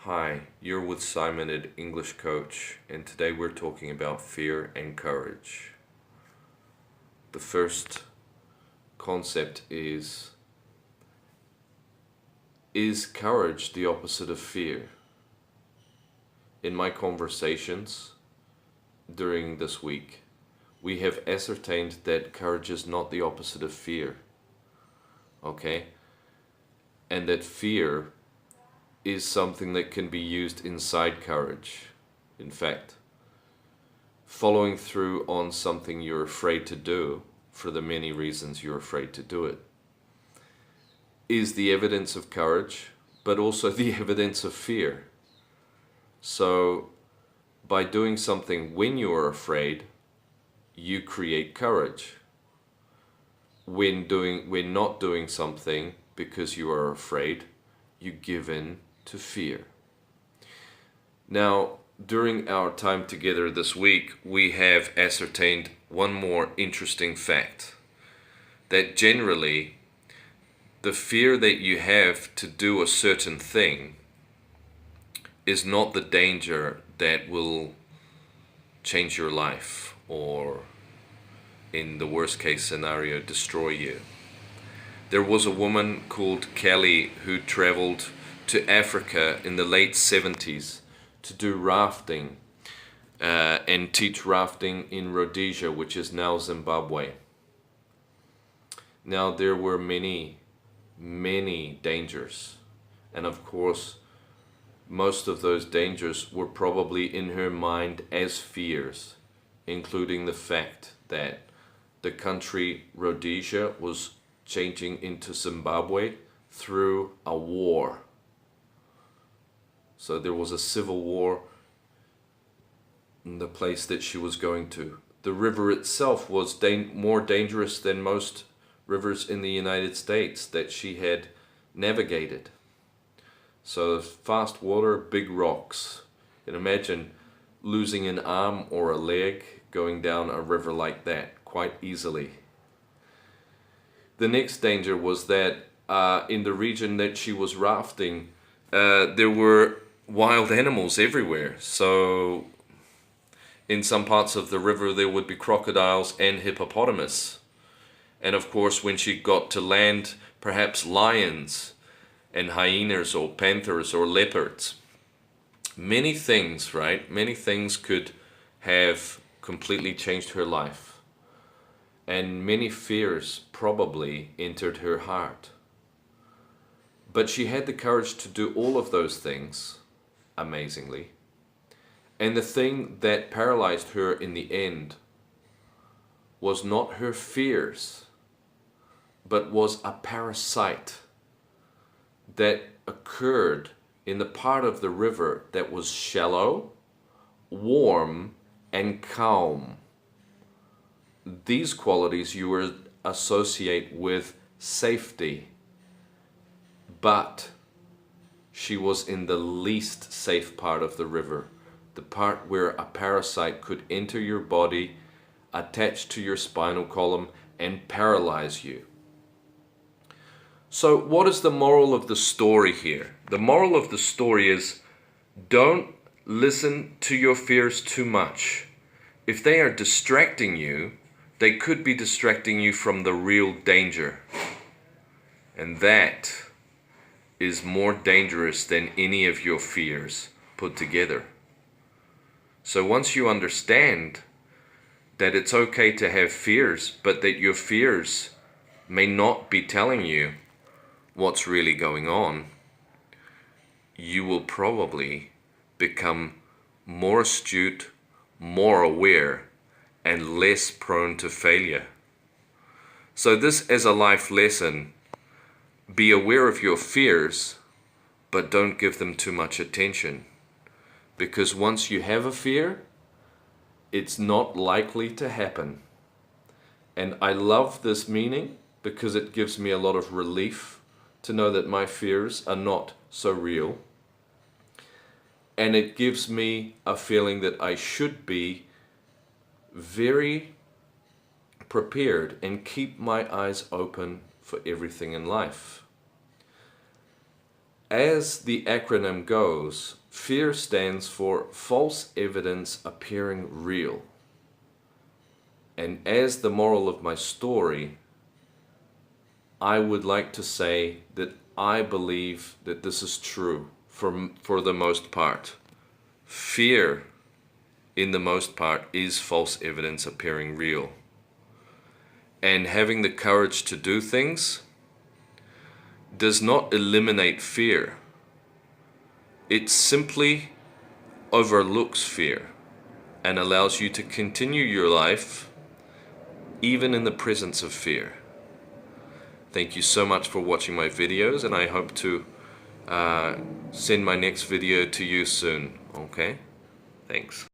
Hi, you're with Simon at English Coach, and today we're talking about fear and courage. The first concept is courage the opposite of fear? In my conversations during this week, we have ascertained that courage is not the opposite of fear, okay? And that fear is something that can be used inside courage. In fact, following through on something you're afraid to do for the many reasons you're afraid to do it is the evidence of courage, but also the evidence of fear. So by doing something when you are afraid, you create courage. When not doing something because you are afraid, you give in to fear. Now, during our time together this week, we have ascertained one more interesting fact, that generally the fear that you have to do a certain thing is not the danger that will change your life or, in the worst case scenario, destroy you. There was a woman called Kelly who traveled to Africa in the late 70s to do rafting and teach rafting in Rhodesia, which is now Zimbabwe. Now, there were many dangers, and of course most of those dangers were probably in her mind as fears, including the fact that the country Rhodesia was changing into Zimbabwe through a war. So there was a civil war in the place that she was going to. The river itself was more dangerous than most rivers in the United States that she had navigated. So fast water, big rocks. You can imagine losing an arm or a leg going down a river like that quite easily. The next danger was that in the region that she was rafting, there were wild animals everywhere. So in some parts of the river there would be crocodiles and hippopotamus. And of course when she got to land, perhaps lions and hyenas or panthers or leopards. Many things, right? Many things could have completely changed her life. And many fears probably entered her heart. But she had the courage to do all of those things, amazingly. And the thing that paralyzed her in the end was not her fears, but was a parasite that occurred in the part of the river that was shallow, warm, and calm. These qualities you would associate with safety, but she was in the least safe part of the river, the part where a parasite could enter your body, attach to your spinal column, and paralyze you. So what is the moral of the story here? The moral of the story is, don't listen to your fears too much. If they are distracting you, they could be distracting you from the real danger. And that is more dangerous than any of your fears put together. So once you understand that it's okay to have fears, but that your fears may not be telling you what's really going on, you will probably become more astute, more aware, and less prone to failure. So this as a life lesson, be aware of your fears, but don't give them too much attention. Because once you have a fear, it's not likely to happen. And I love this meaning because it gives me a lot of relief to know that my fears are not so real. And it gives me a feeling that I should be very prepared and keep my eyes open for everything in life. As the acronym goes, FEAR stands for false evidence appearing real. And as the moral of my story, I would like to say that I believe that this is true for the most part. Fear, in the most part, is false evidence appearing real. And having the courage to do things does not eliminate fear. It simply overlooks fear and allows you to continue your life even in the presence of fear. Thank you so much for watching my videos, and I hope to send my next video to you soon. Okay? Thanks.